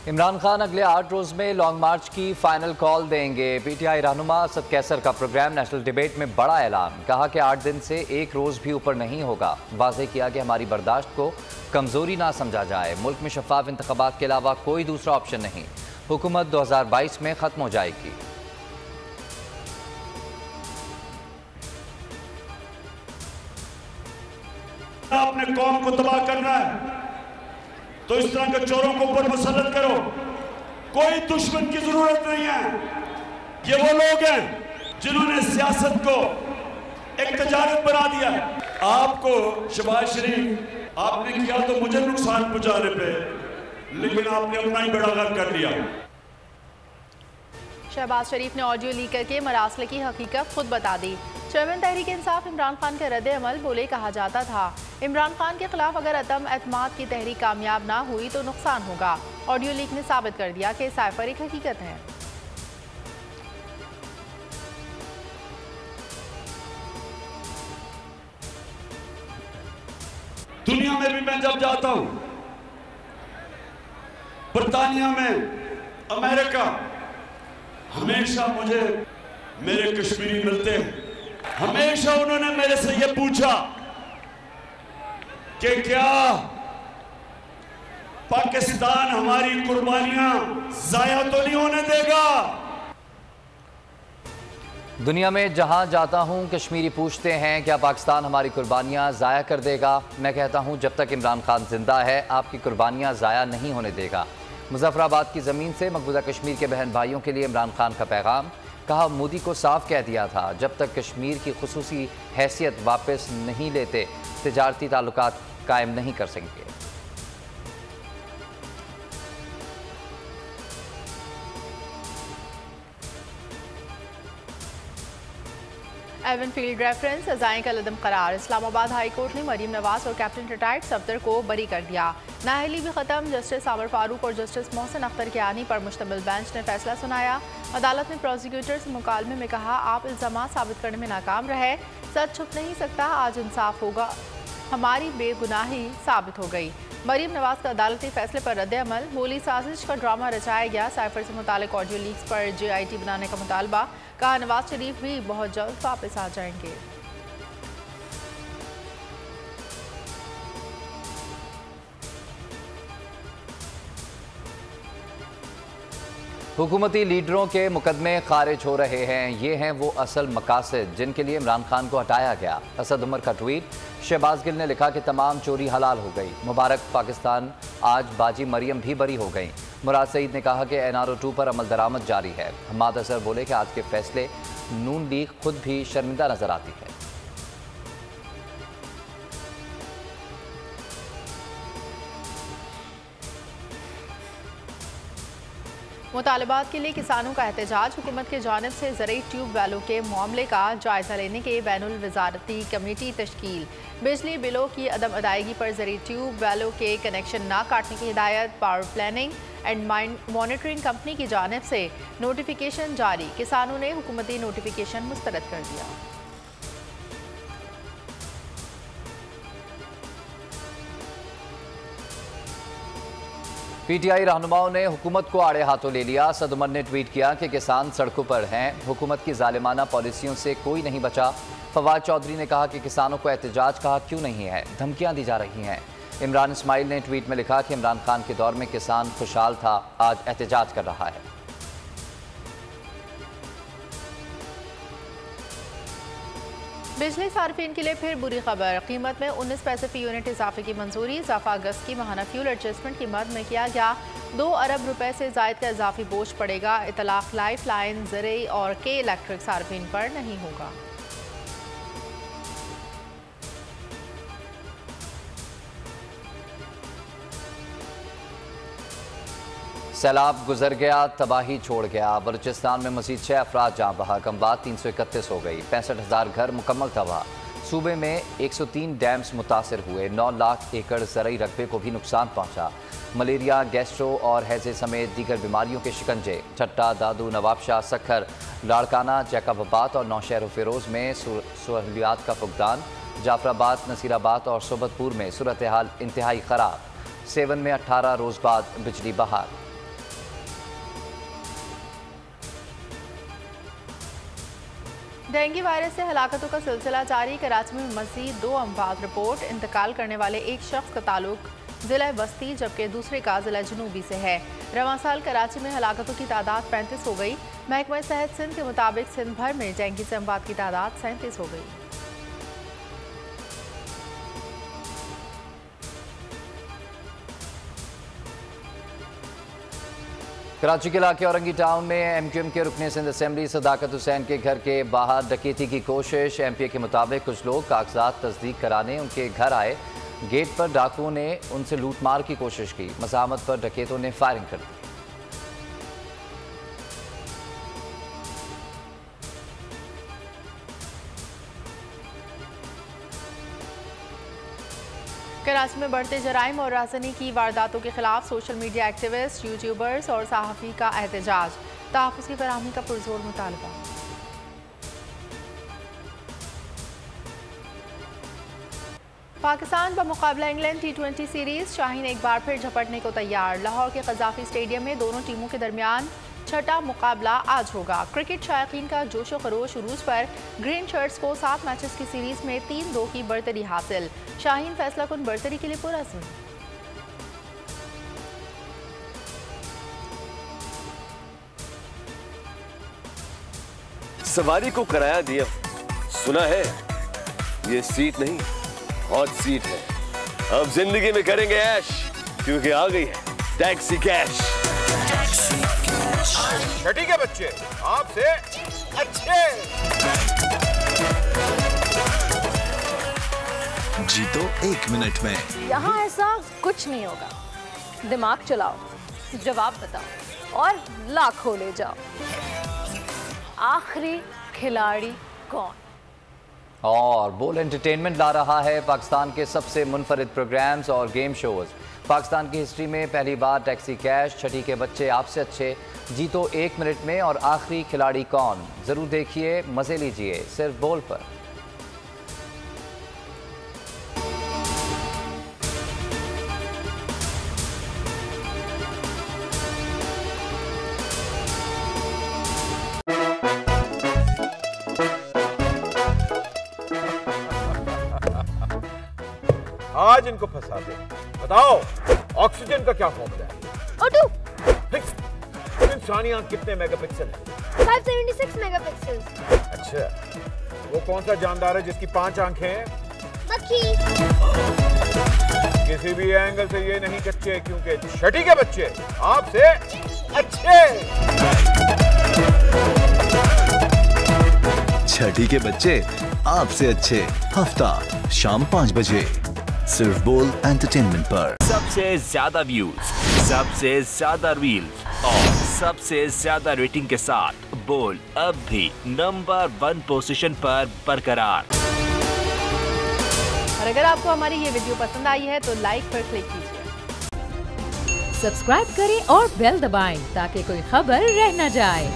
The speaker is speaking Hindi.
इमरान खान अगले 8 रोज में लॉन्ग मार्च की फाइनल कॉल देंगे। पीटीआई रहनुमा असद कैसर का प्रोग्राम नेशनल डिबेट में बड़ा ऐलान। कहा कि 8 दिन से एक रोज भी ऊपर नहीं होगा। वाज़ेह किया कि हमारी बर्दाश्त को कमजोरी ना समझा जाए। मुल्क में शफाफ इंतखाबात के अलावा कोई दूसरा ऑप्शन नहीं। हुकूमत 2022 में खत्म हो जाएगी। आपने कौम को तबाह करना है तो इस तरह के चोरों को ऊपर मुसल्लत करो। कोई दुश्मन की जरूरत नहीं है। ये वो लोग हैं जिन्होंने सियासत को एक तजारत बना दिया। आपको शहबाज शरीफ आपने किया तो मुझे नुकसान पहुंचाने पे, लेकिन आपने अपना ही बड़ा गर्व कर लिया। शहबाज शरीफ ने ऑडियो लीक करके मरासले की हकीकत खुद बता दी। चेयरमैन तहरीक इंसाफ इमरान खान का रद्द अमल बोले कहा जाता था इमरान खान के खिलाफ अगर अदम एतमाद की तहरीक कामयाब ना हुई तो नुकसान होगा। ऑडियो लीक ने साबित कर दिया कि साइफर एक हकीकत है। दुनिया में भी मैं जब जाता हूं, बरतानिया में, अमेरिका, हमेशा मुझे मेरे कश्मीरी मिलते हैं। हमेशा उन्होंने मेरे से यह पूछा कि क्या पाकिस्तान हमारी कुर्बानियां जाया तो नहीं होने देगा। दुनिया में जहां जाता हूं कश्मीरी पूछते हैं क्या पाकिस्तान हमारी कुर्बानियां ज़ाया कर देगा। मैं कहता हूं जब तक इमरान खान जिंदा है आपकी कुर्बानियां ज़ाया नहीं होने देगा। मुजफ्फराबाद की ज़मीन से मकबूजा कश्मीर के बहन भाइयों के लिए इमरान खान का पैगाम। कहा मोदी को साफ कह दिया था जब तक कश्मीर की खुसूसी हैसियत वापस नहीं लेते तिजारती ताल्लुकात कायम नहीं कर सकेंगे। एवन फील्ड रेफरेंस सजाएं का लदम करार। इस्लामाबाद हाई कोर्ट ने मरीम नवाज और कैप्टन रिटायर्ड सफदर को बरी कर दिया। नाअहली भी खत्म। जस्टिस साबर फारूक और जस्टिस मोहसिन अख्तर के आनी पर मुश्तमिल बेंच ने फैसला सुनाया। अदालत ने प्रोसिक्यूटर से मुकालमे में कहा आप इल्जाम साबित करने में नाकाम रहे। सच छुप नहीं सकता, आज इंसाफ होगा। हमारी बेगुनाही साबित हो गई। मरीम नवाज का अदालती फैसले पर रद्द अमल। बोली साजिश का ड्रामा रचाया गया। साइफर से मुतालिक ऑडियो लीक्स पर JIT बनाने का मुतालबा। कहा नवाज शरीफ भी बहुत जल्द वापस आ जाएंगे। हुकूमती लीडरों के मुकदमे खारिज हो रहे हैं। ये हैं वो असल मकासद जिनके लिए इमरान खान को हटाया गया। असद उमर का ट्वीट। शहबाज गिल ने लिखा कि तमाम चोरी हलाल हो गई। मुबारक पाकिस्तान, आज बाजी मरियम भी बरी हो गई। मुराद सईद ने कहा कि NRO 2 पर अमल दरामद जारी है। हमाद असर बोले कि आज के फैसले नून लीग खुद भी शर्मिंदा नजर आती है। मुतालबात के लिए किसानों का एहतजाज। हुकूमत की जानिब से ज़रूरी ट्यूब वेलों के मामले का जायजा लेने के बैनुल वज़ारती कमेटी तश्कील। बिजली बिलों की अदम अदायगी पर ज़रूरी ट्यूब वेलों के कनेक्शन ना काटने की हिदायत। Power planning and monitoring company की जानिब से नोटिफिकेशन जारी। किसानों ने हुकूमती नोटिफिकेशन मुस्तरद कर दिया। PTI रहनुमाओं ने हुकूमत को आड़े हाथों ले लिया। असद उमर ने ट्वीट किया कि किसान सड़कों पर हैं। हुकूमत की जालिमाना पॉलिसियों से कोई नहीं बचा। फवाद चौधरी ने कहा कि किसानों को एहतजाज कहा क्यों नहीं है, धमकियां दी जा रही हैं। इमरान इस्माइल ने ट्वीट में लिखा कि इमरान खान के दौर में किसान खुशहाल था, आज एहतजाज कर रहा है। बिजली सार्फिन के लिए फिर बुरी खबर। कीमत में 19 पैसे फी यूनिट इजाफे की मंजूरी। इजाफा अगस्त की माहाना फ्यूल एडजस्टमेंट की मद में किया गया। 2 अरब रुपए से जायद का इजाफी बोझ पड़ेगा। इतलाक लाइफ लाइन, ज़रई और के इलेक्ट्रिक सार्फिन पर नहीं होगा। सैलाब गुजर गया, तबाही छोड़ गया। बलूचिस्तान में मजीद 6 अफराद जाँ बहक। अमवात 331 हो गई। 65,000 घर मुकम्मल तबाह। सूबे में 103 डैम्स मुतासर हुए। 9 लाख एकड़ ज़रई रकबे को भी नुकसान पहुँचा। मलेरिया, गैस्ट्रो और हैजे समेत दीगर बीमारियों के शिकंजे। ठट्टा, दादू, नवाबशाह, सखर, लाड़काना, जैकबाबाद और नौशहर फिरोज़ में सहूलियात का फुकदान। जाफराबाद, नसीराबाद और सोबतपुर में सूरत हाल इंतहाई ख़राब। सेवन में 18 रोज़ बाद बिजली बहाल। डेंगू वायरस से हलाकतों का सिलसिला जारी। कराची में मजीद 2 अमवात रिपोर्ट। इंतकाल करने वाले एक शख्स का ताल्लुक जिला बस्ती जबकि दूसरे का जिला जनूबी से है। रवां साल कराची में हलाकतों की तादाद 35 हो गई। महकमा सेहत सिंध के मुताबिक सिंध भर में डेंगू से अमवात की तादाद 37 हो गई। कराची के इलाके औरंगी टाउन में MQM के रुकने सिंध असेंबली सदाकत हुसैन के घर के बाहर डकैती की कोशिश। MPA के मुताबिक कुछ लोग कागजात तस्दीक कराने उनके घर आए। गेट पर डाकुओं ने उनसे लूटमार की कोशिश की। मज़ामत पर डकैतों ने फायरिंग कर दी। कराची में बढ़ते जराइम और राजनी की वारदातों के खिलाफ सोशल मीडिया एक्टिविस्ट, यूट्यूबर्स और सहाफ़ी का एहतजाज। तहफ़्फ़ुज़ की फराहमी का पुरजोर मुतालबा। पाकिस्तान बमुकाबला इंग्लैंड T20 सीरीज। शाहीन एक बार फिर झपटने को तैयार। लाहौर के कज़ाफ़ी स्टेडियम में दोनों टीमों के दरमियान छठा मुकाबला आज होगा। क्रिकेट शायकीन का जोशो खरोश उरूज पर। ग्रीन शर्ट्स को 7 मैचेस की सीरीज में 3-2 की बरतरी हासिल। शाहीन फैसला कुन बरतरी के लिए पुरअज़्म। सवारी को किराया दिया, सुना है ये सीट नहीं हॉट सीट है। अब जिंदगी में करेंगे ऐश क्योंकि आ गई है टैक्सी कैश। छठी के बच्चे आपसे अच्छे। जीतो 1 मिनट में। यहाँ ऐसा कुछ नहीं होगा। दिमाग चलाओ, जवाब बताओ और लाखों ले जाओ। आखिरी खिलाड़ी कौन? और बोल एंटरटेनमेंट ला रहा है पाकिस्तान के सबसे मुनफरिद प्रोग्राम्स और गेम शोज। पाकिस्तान की हिस्ट्री में पहली बार टैक्सी कैश, छठी के बच्चे आपसे अच्छे, जीतो 1 मिनट में और आखिरी खिलाड़ी कौन। जरूर देखिए, मजे लीजिए सिर्फ बोल पर। आज इनको फंसा दे। बताओ ऑक्सीजन का क्या फॉर्मूला है? O2। इंसानी आंख कितने मेगापिक्सल है? 576 मेगापिक्सल। अच्छा, वो कौन सा जानदार है जिसकी 5 आंखें हैं? मक्खी। किसी भी एंगल से ये नहीं कच्चे क्योंकि छठी के बच्चे आपसे अच्छे। छठी के बच्चे आपसे अच्छे, हफ्ता शाम 5 बजे सिर्फ बोल एंटरटेनमेंट पर। सबसे ज्यादा व्यूज, सबसे ज्यादा रील्स और सबसे ज्यादा रेटिंग के साथ बोल अब भी नंबर 1 पोजीशन पर बरकरार। और अगर आपको हमारी ये वीडियो पसंद आई है तो लाइक पर क्लिक कीजिए। सब्सक्राइब करें और बेल दबाएं ताकि कोई खबर रह न जाए।